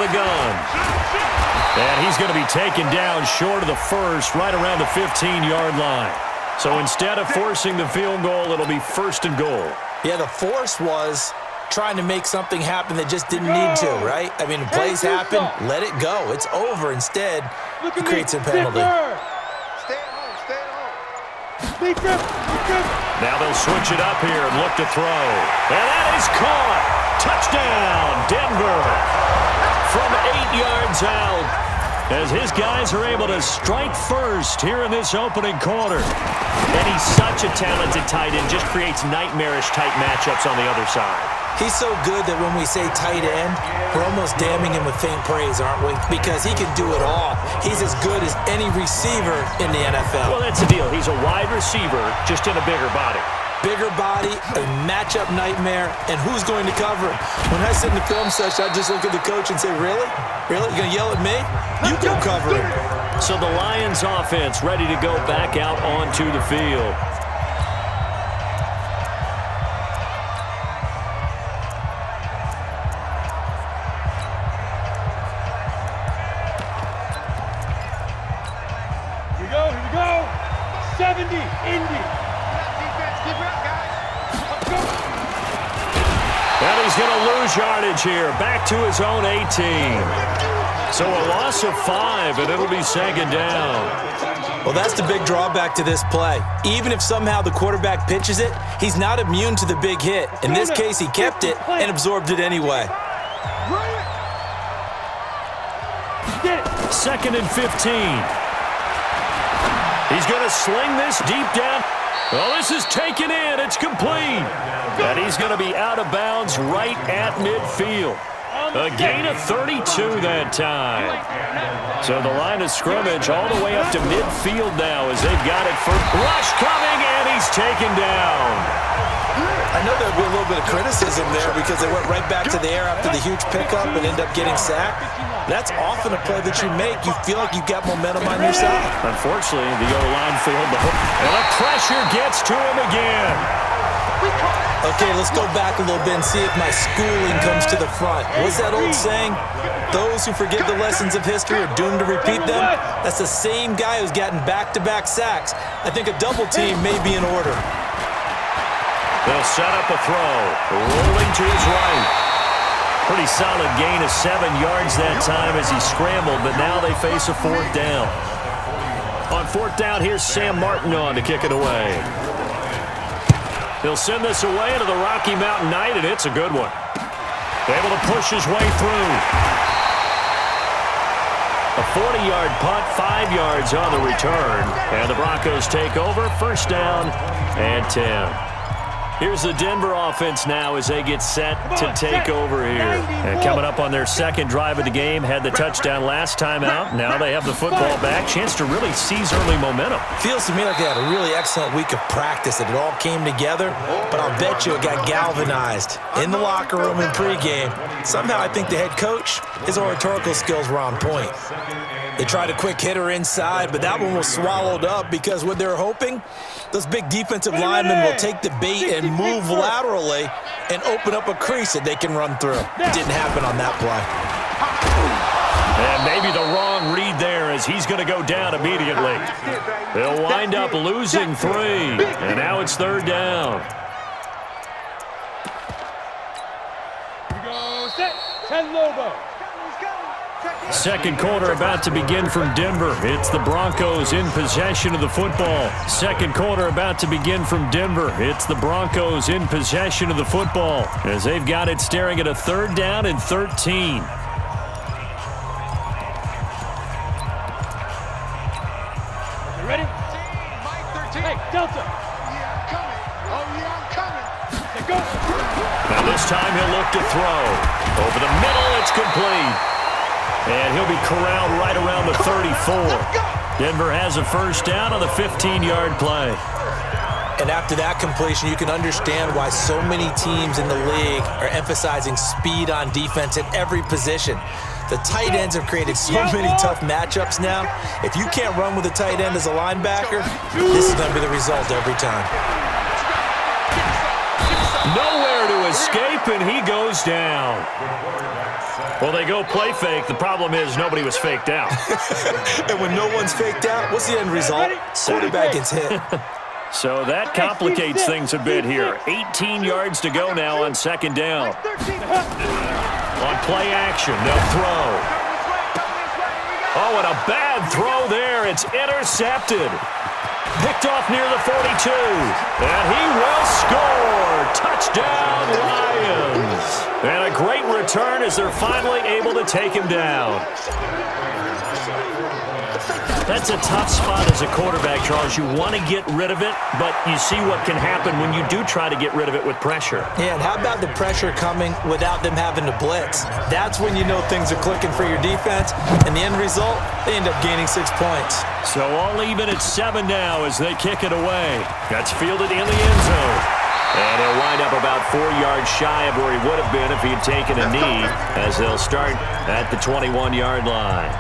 the gun. And he's going to be taken down short of the first, right around the 15-yard line. So instead of forcing the field goal, it'll be 1st and goal. Yeah, the force was trying to make something happen that just didn't need to, right? I mean, plays happen, let it go. It's over. Instead, it creates a penalty. Stay at home, stay at home. Now they'll switch it up here and look to throw. And that is caught. Touchdown, Denver. From 8 yards out, as his guys are able to strike first here in this opening quarter. And he's such a talented tight end, just creates nightmarish-type matchups on the other side. He's so good that when we say tight end, we're almost damning him with faint praise, aren't we? Because he can do it all. He's as good as any receiver in the NFL. Well, that's the deal. He's a wide receiver, just in a bigger body. Bigger body, a matchup nightmare, and who's going to cover him? When I sit in the film session, I just look at the coach and say, really? Really? You going to yell at me? You go cover him. So the Lions offense ready to go back out onto the field. Here we go. 70, Indy. And he's going to lose yardage here, back to his own 18. So a loss of 5, and it'll be 2nd down. Well, that's the big drawback to this play. Even if somehow the quarterback pitches it, he's not immune to the big hit. In this case, he kept it and absorbed it anyway. 2nd and 15. He's going to sling this deep down. Well, this is taken in. It's complete. And he's going to be out of bounds right at midfield. A gain of 32 that time. So the line of scrimmage all the way up to midfield now as they've got it for rush coming, and he's taken down. I know there'll be a little bit of criticism there because they went right back to the air after the huge pickup and end up getting sacked. That's often a play that you make. You feel like you've got momentum on your side. Unfortunately, the O-line failed the hook. And the pressure gets to him again. Okay, let's go back a little bit and see if my schooling comes to the front. What's that old saying? Those who forget the lessons of history are doomed to repeat them. That's the same guy who's gotten back-to-back sacks. I think a double team may be in order. They'll set up a throw. Rolling to his right. Pretty solid gain of 7 yards that time as he scrambled, but now they face a 4th down. On 4th down, here's Sam Martin on to kick it away. He'll send this away into the Rocky Mountain Night, and it's a good one. Able to push his way through. A 40-yard punt, 5 yards on the return. And the Broncos take over, 1st down and 10. Here's the Denver offense now as they get set to take over here. And coming up on their 2nd drive of the game, had the touchdown last time out. Now they have the football back. Chance to really seize early momentum. Feels to me like they had a really excellent week of practice, that it all came together. But I'll bet you it got galvanized in the locker room in pregame. Somehow I think the head coach, his oratorical skills were on point. They tried a quick hitter inside, but that one was swallowed up because what they're hoping, those big defensive linemen will take the bait and move laterally and open up a crease that they can run through. It didn't happen on that play. And maybe the wrong read there as he's going to go down immediately. They'll wind up losing 3, and now it's 3rd down. Here we go, set, 10 Lobo. 2nd quarter about to begin from Denver. It's the Broncos in possession of the football. 2nd quarter about to begin from Denver. It's the Broncos in possession of the football as they've got it staring at a 3rd down and 13. You ready? Hey, Delta. Yeah, I'm coming. Oh, yeah, I'm coming. Hey, go. Now this time he'll look to throw. Over the middle, it's complete. And he'll be corralled right around the 34. Denver has a 1st down on the 15-yard play. And after that completion, you can understand why so many teams in the league are emphasizing speed on defense at every position. The tight ends have created so many tough matchups now. If you can't run with a tight end as a linebacker, this is going to be the result every time. Nowhere to escape, and he goes down. Well, they go play fake. The problem is nobody was faked out. And when no one's faked out, what's the end result? Quarterback gets hit. So that complicates things a bit here. 18 yards to go now on second down. On play action, they'll throw. Oh, and a bad throw there. It's intercepted. Picked off near the 42. And he will score. Touchdown, Lions. And a great return as they're finally able to take him down. That's a tough spot as a quarterback, Charles. You want to get rid of it, but you see what can happen when you do try to get rid of it with pressure. Yeah, and how about the pressure coming without them having to blitz? That's when you know things are clicking for your defense, and the end result, they end up gaining 6 points. So all even at 7 now as they kick it away. That's fielded in the end zone. And he'll wind up about 4 yards shy of where he would have been if he had taken a knee, as they'll start at the 21-yard line.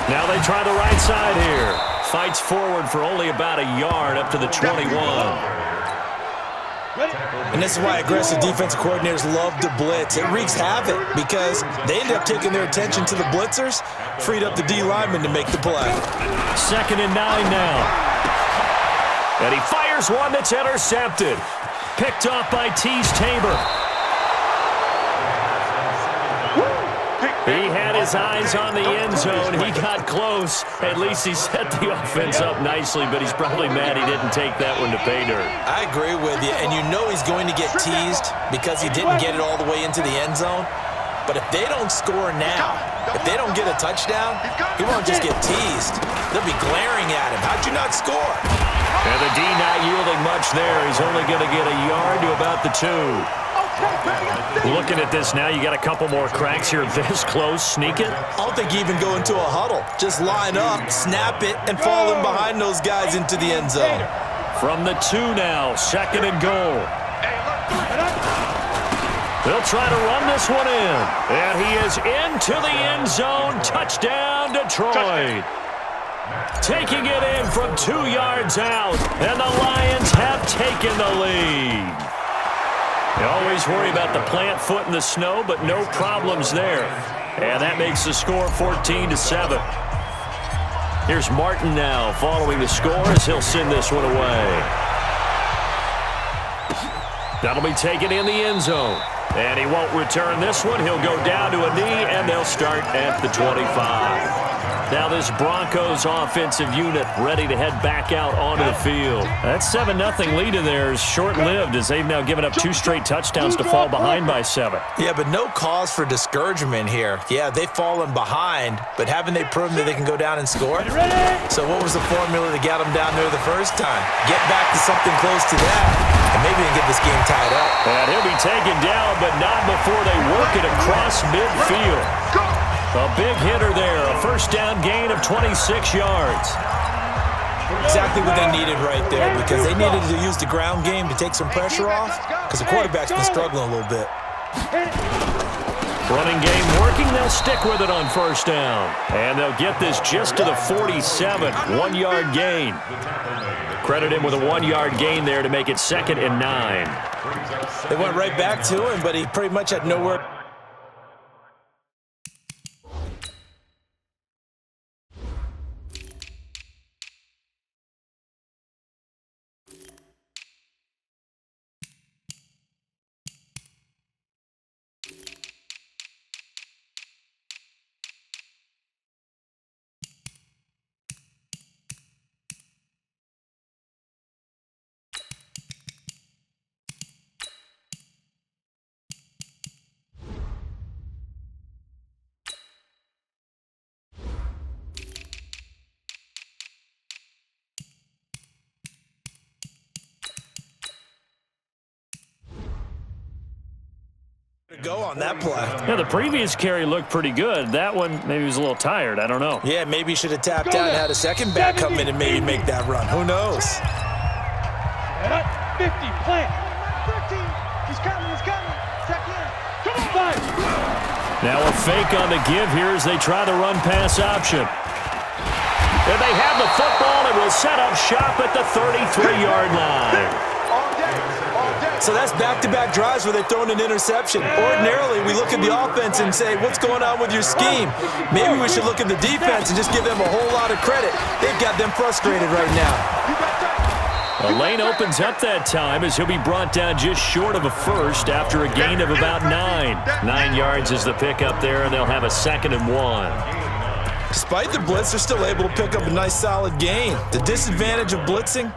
Now they try the right side here. Fights forward for only about a yard up to the 21. And this is why aggressive defensive coordinators love to blitz. It wreaks havoc because they end up taking their attention to the blitzers, freed up the D lineman to make the play. 2nd and 9 now. And he fires one that's intercepted. Picked off by Tease Tabor. He had his eyes on the end zone. He got close. At least he set the offense up nicely, but he's probably mad he didn't take that one to pay dirt. I agree with you, and you know he's going to get teased because he didn't get it all the way into the end zone. But if they don't score now, if they don't get a touchdown, he won't just get teased. They'll be glaring at him. How'd you not score? And the D not yielding much there. He's only going to get a yard to about the 2. Looking at this now, you got a couple more cracks here this close. Sneak it. I don't think you even go into a huddle. Just line up, snap it, and fall in behind those guys into the end zone. From the 2 now, 2nd and goal. They'll try to run this one in. And he is into the end zone. Touchdown, Detroit. Taking it in from 2 yards out. And the Lions have taken the lead. You always worry about the plant foot in the snow, but no problems there. And that makes the score 14-7. Here's Martin now following the score as he'll send this one away. That'll be taken in the end zone. And he won't return this one. He'll go down to a knee, and they'll start at the 25. Now this Broncos offensive unit ready to head back out onto the field. That 7-0 lead in there is short-lived as they've now given up 2 straight touchdowns to fall behind by 7. Yeah, but no cause for discouragement here. Yeah, they've fallen behind, but haven't they proven that they can go down and score? So what was the formula that got them down there the first time? Get back to something close to that, and maybe they can get this game tied up. And he'll be taken down, but not before they work it across midfield. A big hitter there, a first down gain of 26 yards. Exactly what they needed right there because they needed to use the ground game to take some pressure off because the quarterback's been struggling a little bit. Running game working, they'll stick with it on first down. And they'll get this just to the 47, 1-yard gain. Credit him with a 1-yard gain there to make it 2nd and 9. They went right back to him, but he pretty much had nowhere. Go on that play. Yeah, the previous carry looked pretty good. That one, maybe he was a little tired. I don't know. Yeah, maybe he should have tapped out and had a second back come in and maybe make that run. Who knows? 50, plant. 13. He's coming. Check in. Come on. Now a fake on the give here as they try the run-pass option. And they have the football and will set up shop at the 33-yard line. So that's back-to-back drives where they're throwing an interception. Ordinarily, we look at the offense and say, what's going on with your scheme? Maybe we should look at the defense and just give them a whole lot of credit. They've got them frustrated right now. A lane opens up that time as he'll be brought down just short of a first after a gain of about 9. 9 yards is the pickup there, and they'll have a 2nd and 1. Despite the blitz, they're still able to pick up a nice solid gain. The disadvantage of blitzing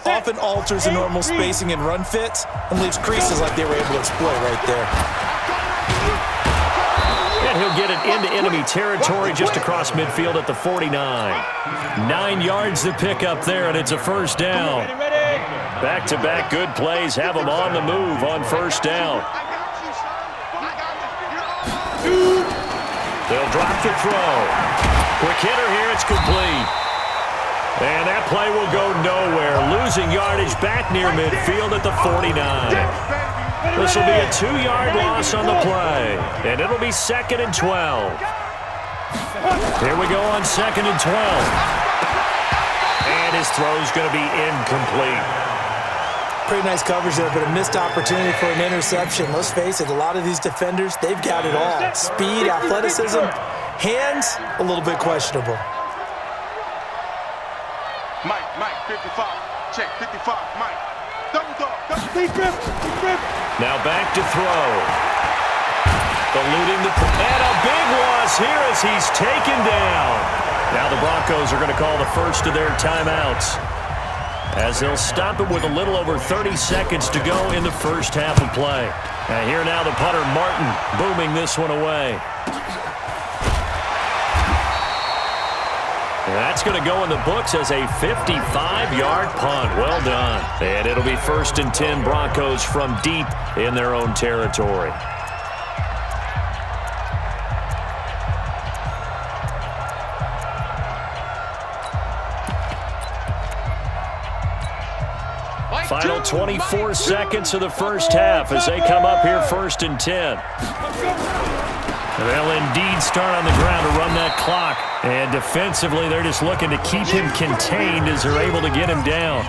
often alters the normal spacing and run fits and leaves creases like they were able to exploit right there. And he'll get it into enemy territory just across midfield at the 49. 9 yards to pick up there, and it's a first down. Back-to-back good plays have them on the move on first down. They'll drop the throw. Quick hitter here, it's complete. And that play will go nowhere. Losing yardage back near midfield at the 49. This will be a 2-yard loss on the play. And it'll be 2nd and 12. Here we go on 2nd and 12. And his throw's going to be incomplete. Pretty nice coverage there, but a missed opportunity for an interception. Let's face it, a lot of these defenders, they've got it all. Speed, athleticism, hands, a little bit questionable. Mike, 55. Check, 55, Mike. Double dog. Deep grip. Now back to throw. Eluding the... And a big loss here as he's taken down. Now the Broncos are going to call the first of their timeouts, as they'll stop it with a little over 30 seconds to go in the first half of play. And here now the punter, Martin, booming this one away. And that's going to go in the books as a 55-yard punt. Well done. And it'll be 1st and 10 Broncos from deep in their own territory. Final 24 seconds of the first half as they come up here 1st and 10. They'll indeed start on the ground to run that clock. And defensively, they're just looking to keep him contained as they're able to get him down.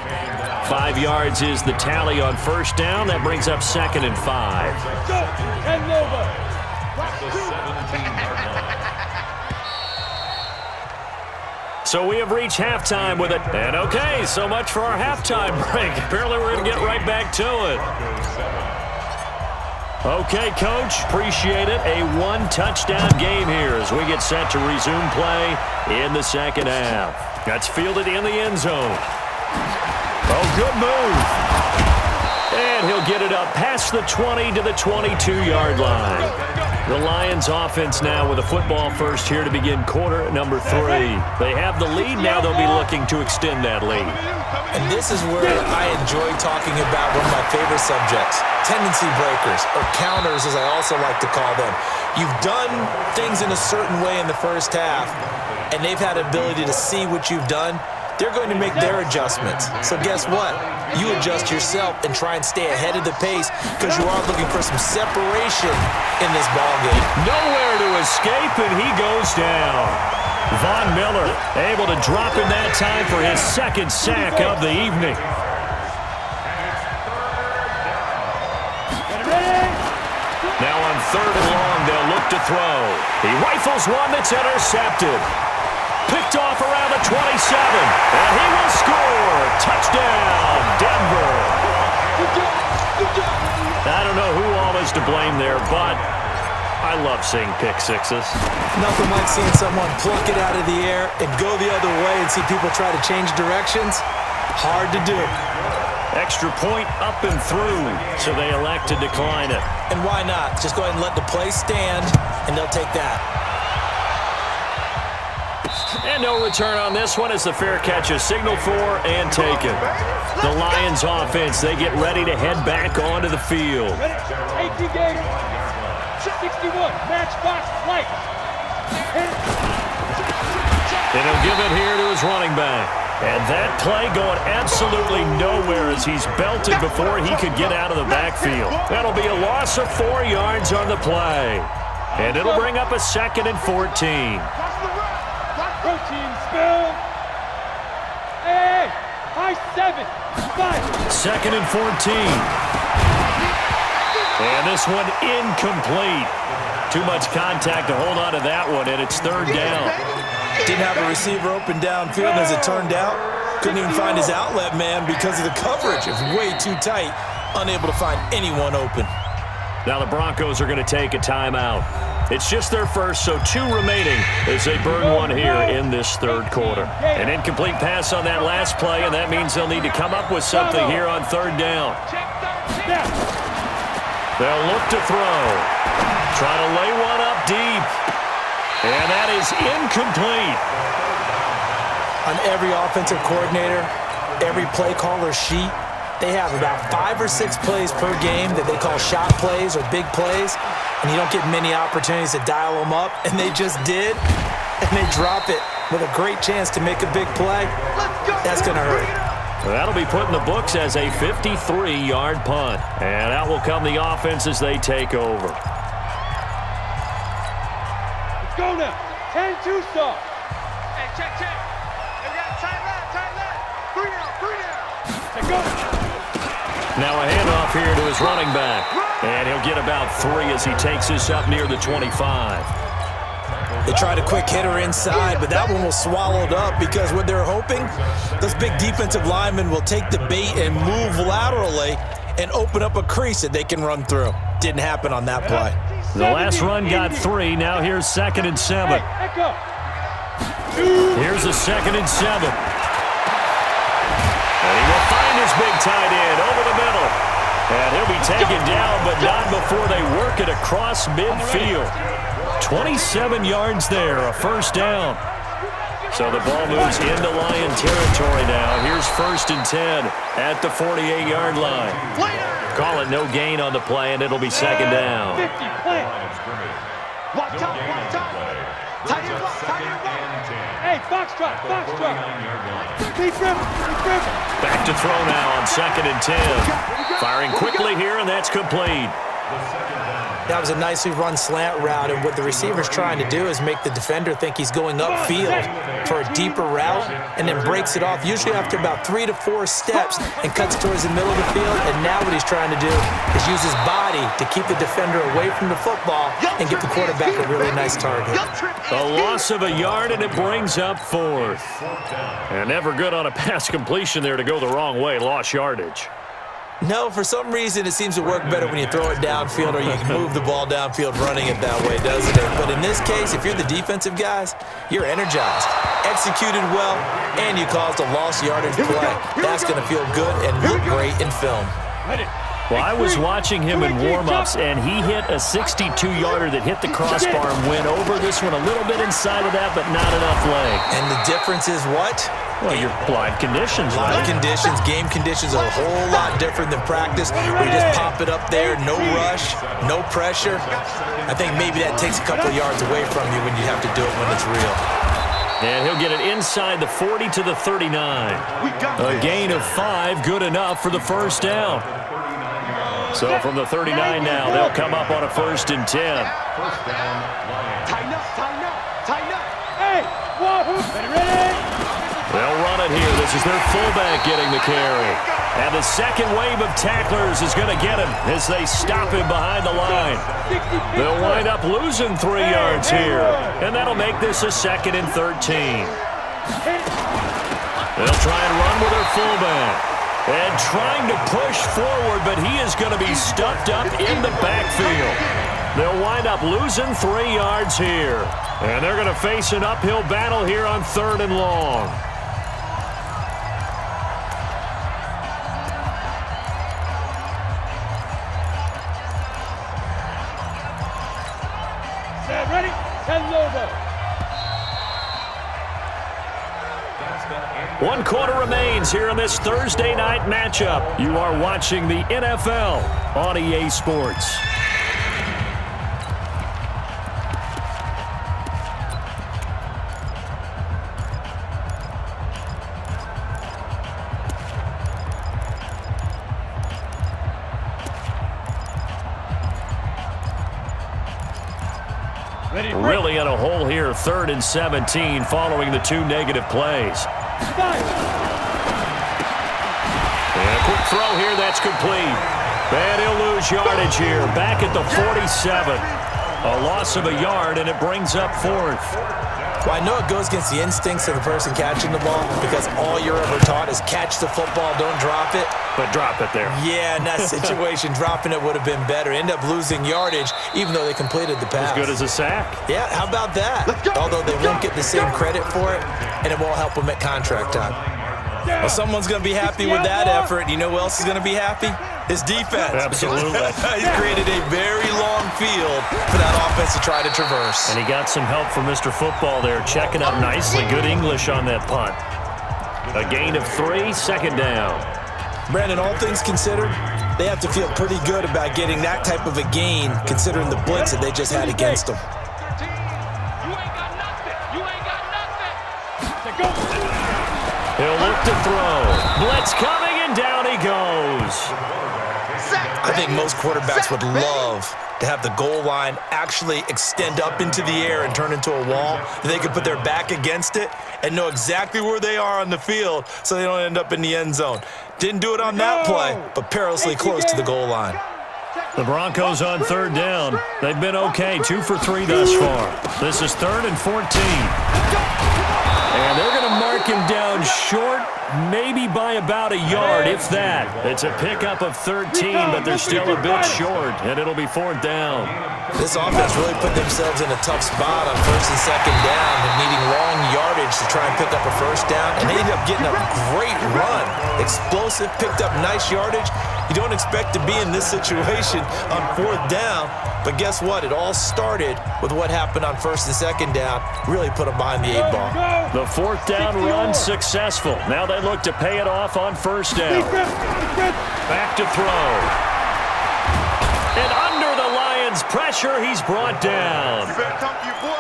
5 yards is the tally on first down. That brings up 2nd and 5. So we have reached halftime with it. And okay, so much for our halftime break. Apparently we're going to get right back to it. Okay, Coach, appreciate it. A 1-touchdown game here as we get set to resume play in the second half. That's fielded in the end zone. Oh, good move. And he'll get it up past the 20 to the 22-yard line. The Lions offense now with a football first here to begin quarter number 3. They have the lead. Now they'll be looking to extend that lead. And this is where I enjoy talking about one of my favorite subjects, tendency breakers, or counters as I also like to call them. You've done things in a certain way in the first half, and they've had the ability to see what you've done. They're going to make their adjustments. So guess what? You adjust yourself and try and stay ahead of the pace because you are looking for some separation in this ballgame. Nowhere to escape, and he goes down. Von Miller able to drop in that time for his 2nd sack of the evening. Now on 3rd and long, they'll look to throw. He rifles one that's intercepted. Picked off around the 27, and he will score. Touchdown, Denver. I don't know who all is to blame there, but I love seeing pick sixes. Nothing like seeing someone pluck it out of the air and go the other way and see people try to change directions. Hard to do. Extra point up and through, so they elect to decline it. And why not? Just go ahead and let the play stand, and they'll take that. And no return on this one as the fair catch is signaled for and taken. The Lions offense, they get ready to head back onto the field. 18 games, 61, match box, light. And he'll give it here to his running back. And that play going absolutely nowhere as he's belted before he could get out of the backfield. That'll be a loss of 4 yards on the play. And it'll bring up a 2nd and 14. Protein spill. Try 7. 5. Second and 14. And this one incomplete. Too much contact to hold on to that one, and it's third down. Didn't have a receiver open downfield, and as it turned out, couldn't even find his outlet man because of the coverage. It was way too tight, unable to find anyone open. Now the Broncos are going to take a timeout. It's just their first, so 2 remaining as they burn one here in this third quarter. An incomplete pass on that last play, and that means they'll need to come up with something here on third down. They'll look to throw. Try to lay one up deep. And that is incomplete. On every offensive coordinator, every play caller sheet, they have about 5 or 6 plays per game that they call shot plays or big plays, and you don't get many opportunities to dial them up, and they just did, and they drop it with a great chance to make a big play. That's going to hurt. That'll be put in the books as a 53-yard punt. And out will come the offense as they take over. Let's go now. 10-2 stop. Hey, check. We got tight left. 3 down. Let's go. Now a handoff here to his running back. And he'll get about 3 as he takes this up near the 25. They tried a quick hitter inside, but that one was swallowed up because what they're hoping, those big defensive linemen will take the bait and move laterally and open up a crease that they can run through. Didn't happen on that play. The last run got 3. Now here's 2nd and 7. Hey, echo. Here's a 2nd and 7. And he will find his big tight end over the middle. And he'll be taken down, but not before they work it across midfield. 27 yards there, a first down. So the ball moves into Lion territory now. Here's 1st and 10 at the 48-yard line. Call it no gain on the play, and it'll be 2nd down. 50, play. Watch out. Tight end block. Hey, foxtrot. Deep rip. Back to throw now on 2nd and 10. Firing quickly here, and that's complete. That was a nicely run slant route, and what the receiver's trying to do is make the defender think he's going upfield for a deeper route and then breaks it off, usually after about 3 to 4 steps, and cuts towards the middle of the field. And now what he's trying to do is use his body to keep the defender away from the football and get the quarterback a really nice target. A loss of a yard, and it brings up 4th. And never good on a pass completion there to go the wrong way. Lost yardage. No, for some reason it seems to work better when you throw it downfield or you can move the ball downfield running it that way, doesn't it? But in this case, if you're the defensive guys, you're energized, executed well, and you caused a lost yardage play. That's going to feel good and look great in film. Well, I was watching him in warm-ups, and he hit a 62-yarder that hit the crossbar and went over this one a little bit inside of that, but not enough leg. And the difference is what? Well, your live conditions, right? Live conditions, game conditions are a whole lot different than practice. Where you just pop it up there, no rush, no pressure. I think maybe that takes a couple of yards away from you when you have to do it when it's real. And he'll get it inside the 40 to the 39. A gain of 5, good enough for the first down. So from the 39 now, they'll come up on a 1st and 10. Tighten up. Hey, Wahoo, ready? They'll run it here. This is their fullback getting the carry. And the second wave of tacklers is going to get him as they stop him behind the line. They'll wind up losing 3 yards here. And that'll make this a 2nd and 13. They'll try and run with their fullback. And trying to push forward, but he is going to be stuffed up in the backfield. They'll wind up losing 3 yards here. And they're going to face an uphill battle here on 3rd and long. Set, ready? 10 logo. 1 quarter remains here in this Thursday night matchup. You are watching the NFL on EA Sports. Really in a hole here, 3rd and 17 following the 2 negative plays. a quick throw here that's complete. And he'll lose yardage here. Back at the 47. A loss of a yard, and it brings up fourth. Well, I know it goes against the instincts of the person catching the ball because all you're ever taught is catch the football, don't drop it. But drop it there. Yeah, in that situation, dropping it would have been better. End up losing yardage, even though they completed the pass. As good as a sack. Yeah, how about that? Although they won't get the same credit for it, and it won't help them at contract time. Well, someone's going to be happy with that effort. You know who else is going to be happy? His defense. Absolutely. He's created a very long field for that offense to try to traverse. And he got some help from Mr. Football there, checking up nicely. Good English on that punt. A gain of 3, second down. Brandon, all things considered, they have to feel pretty good about getting that type of a gain, considering the blitz that they just had against them. He'll look to throw. Blitz coming, and down he goes. I think most quarterbacks would love to have the goal line actually extend up into the air and turn into a wall. They could put their back against it and know exactly where they are on the field so they don't end up in the end zone. Didn't do it on that play, but perilously close to the goal line. The Broncos on third down. They've been okay, 2 for 3 thus far. This is 3rd and 14. And they're going to mark him down short, maybe by about a yard, if that. It's a pickup of 13, but they're still a bit short, and it'll be 4th down. This offense really put themselves in a tough spot on 1st and 2nd down and needing long yardage to try and pick up a 1st down, and they ended up getting a great run. Explosive, picked up nice yardage. You don't expect to be in this situation on 4th down, but guess what? It all started with what happened on 1st and 2nd down. Really put them behind the 8 ball. The 4th down run successful. Now they look to pay it off on 1st down. Back to throw. And under the Lions' pressure, he's brought down.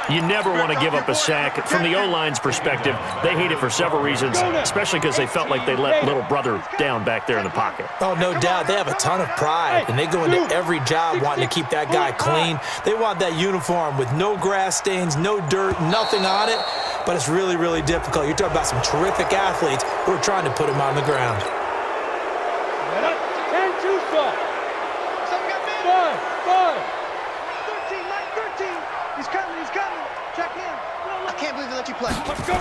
You never want to give up a sack. From the O-line's perspective, they hate it for several reasons, especially because they felt like they let little brother down back there in the pocket. Oh, no doubt. They have a ton of pride, and they go into every job wanting to keep that guy clean. They want that uniform with no grass stains, no dirt, nothing on it, but it's really, really difficult. You're talking about some terrific athletes who are trying to put him on the ground. Can't believe they let you play. Let's go.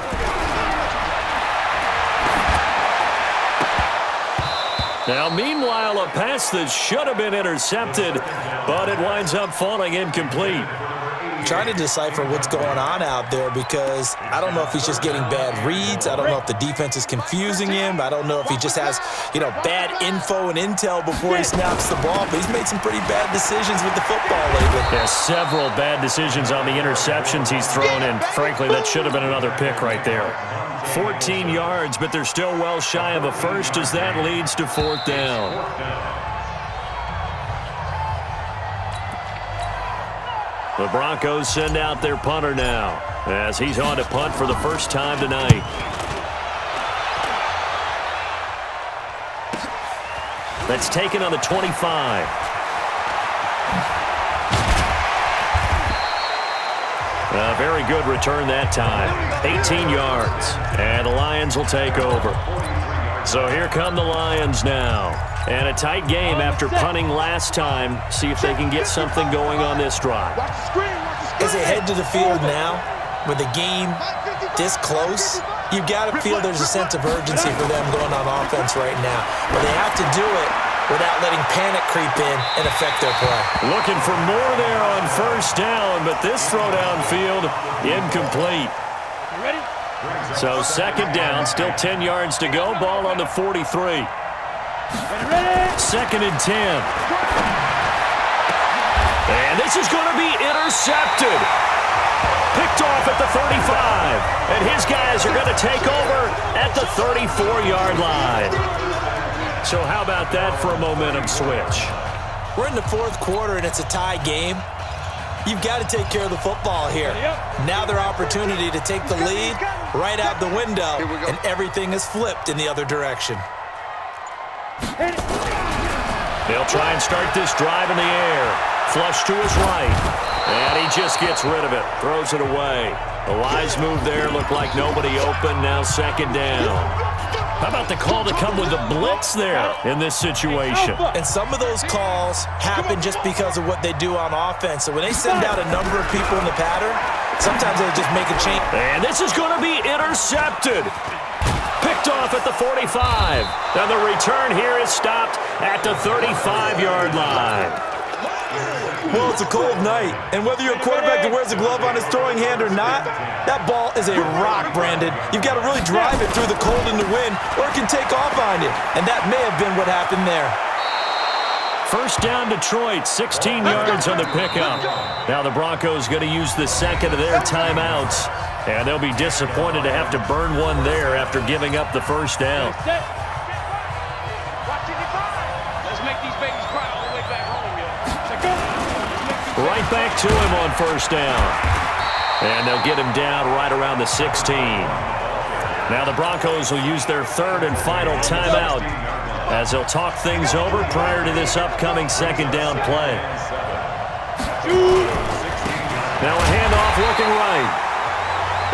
Now, meanwhile, a pass that should have been intercepted, but it winds up falling incomplete. Trying to decipher what's going on out there because I don't know if he's just getting bad reads. I don't know if the defense is confusing him. I don't know if he just has, bad info and intel before he snaps the ball. But he's made some pretty bad decisions with the football lately. Yeah, several bad decisions on the interceptions he's thrown, and frankly, that should have been another pick right there. 14 yards, but they're still well shy of a first as that leads to 4th down. The Broncos send out their punter now as he's on to punt for the first time tonight. That's taken on the 25. A very good return that time. 18 yards. And the Lions will take over. So here come the Lions now. And a tight game after punting last time. See if they can get something going on this drive. As they head to the field now, with the game this close, you've got to feel there's a sense of urgency for them going on offense right now. But they have to do it without letting panic creep in and affect their play. Looking for more there on 1st down, but this throw downfield incomplete. Ready? So 2nd down, still 10 yards to go. Ball on the 43. 2nd and 10. And this is going to be intercepted. Picked off at the 35. And his guys are going to take over at the 34-yard line. So how about that for a momentum switch? We're in the 4th quarter, and it's a tie game. You've got to take care of the football here. Now their opportunity to take the lead right out the window, and everything is flipped in the other direction. They'll try and start this drive in the air. Flush to his right. And he just gets rid of it. Throws it away. A wise move there. Looked like nobody open. Now 2nd down. How about the call to come with the blitz there in this situation? And some of those calls happen just because of what they do on offense. So when they send out a number of people in the pattern, sometimes they just make a change. And this is going to be intercepted. Picked off at the 45. And the return here is stopped at the 35-yard line. Well, it's a cold night, and whether you're a quarterback that wears a glove on his throwing hand or not, that ball is a rock, Brandon. You've got to really drive it through the cold and the wind, or it can take off on you, and that may have been what happened there. First down, Detroit, 16 yards on the pickup. Now the Broncos going to use the second of their timeouts, and they'll be disappointed to have to burn one there after giving up the first down. Let's make these babies cry all the way back home, yo. Right back to him on first down. And they'll get him down right around the 16. Now the Broncos will use their third and final timeout as they'll talk things over prior to this upcoming second down play. Now a handoff looking right.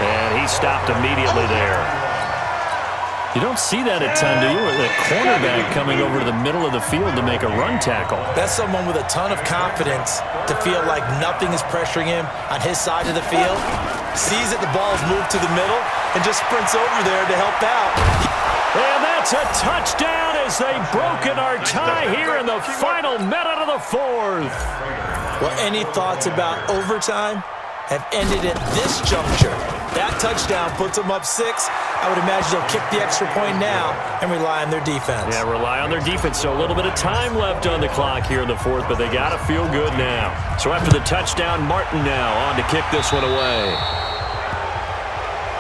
And he stopped immediately there. You don't see that at times, do you? The cornerback coming over to the middle of the field to make a run tackle. That's someone with a ton of confidence to feel like nothing is pressuring him on his side of the field. Sees that the ball is moved to the middle and just sprints over there to help out. And that's a touchdown as they've broken our tie here in the final minute of the fourth. Well, any thoughts about overtime have ended at this juncture. That touchdown puts them up 6. I would imagine they'll kick the extra point now and rely on their defense. Yeah, rely on their defense. So a little bit of time left on the clock here in the fourth, but they got to feel good now. So after the touchdown, Martin now on to kick this one away.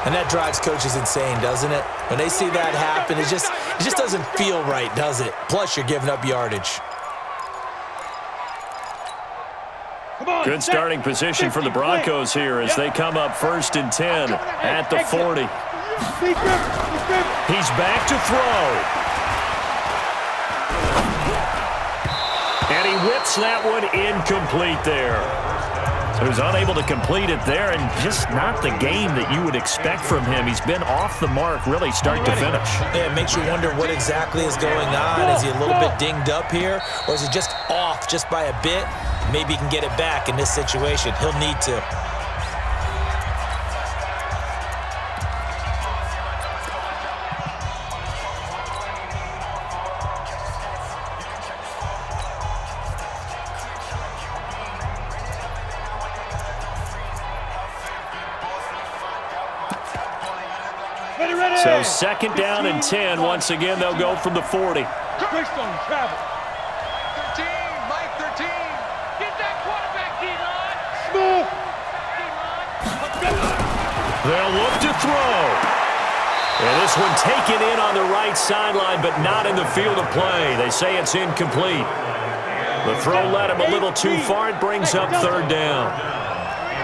And that drives coaches insane, doesn't it? When they see that happen, it just doesn't feel right, does it? Plus, you're giving up yardage. Good starting position for the Broncos here as they come up 1st and 10 at the 40. He's back to throw. And he whips that one incomplete there. So he was unable to complete it there, and just not the game that you would expect from him. He's been off the mark really start to finish. Yeah, it makes you wonder what exactly is going on. Is he a little bit dinged up here, or is he just off just by a bit? Maybe he can get it back in this situation. He'll need to. So 2nd down and 10. Once again, they'll go from the 40. Greystone travel. 13, Mike 13. Get that quarterback, D-line. Smooth. They'll look to throw. And this one taken in on the right sideline, but not in the field of play. They say it's incomplete. The throw led him a little too far. It brings up 3rd down.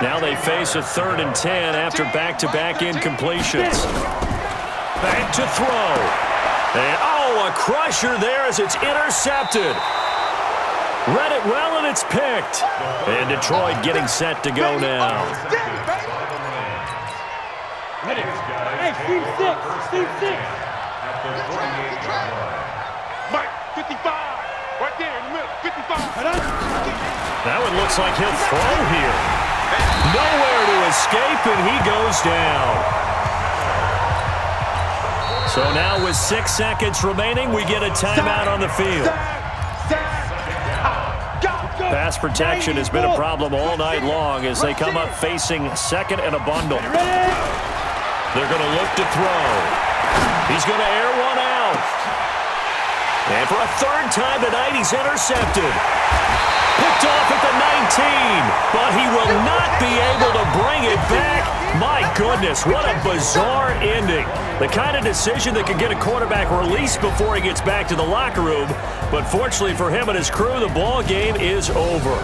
Now they face a 3rd and 10 after back-to-back incompletions. Back to throw. And, oh, a crusher there as it's intercepted. Read it well, and it's picked. And Detroit getting set to go now. Hey, Steve 6. Steve 6. Mike 55. Right there in the middle. 55. That one looks like he'll throw here. Nowhere to escape, and he goes down. So now with 6 seconds remaining, we get a timeout on the field. Pass protection has been a problem all night long as they come up facing 2nd and a bundle. They're going to look to throw. He's going to air one out. And for a 3rd time tonight, he's intercepted. Picked off at the 19, but he will not be able to bring it back. My goodness, what a bizarre ending. The kind of decision that could get a quarterback released before he gets back to the locker room. But fortunately for him and his crew, the ball game is over.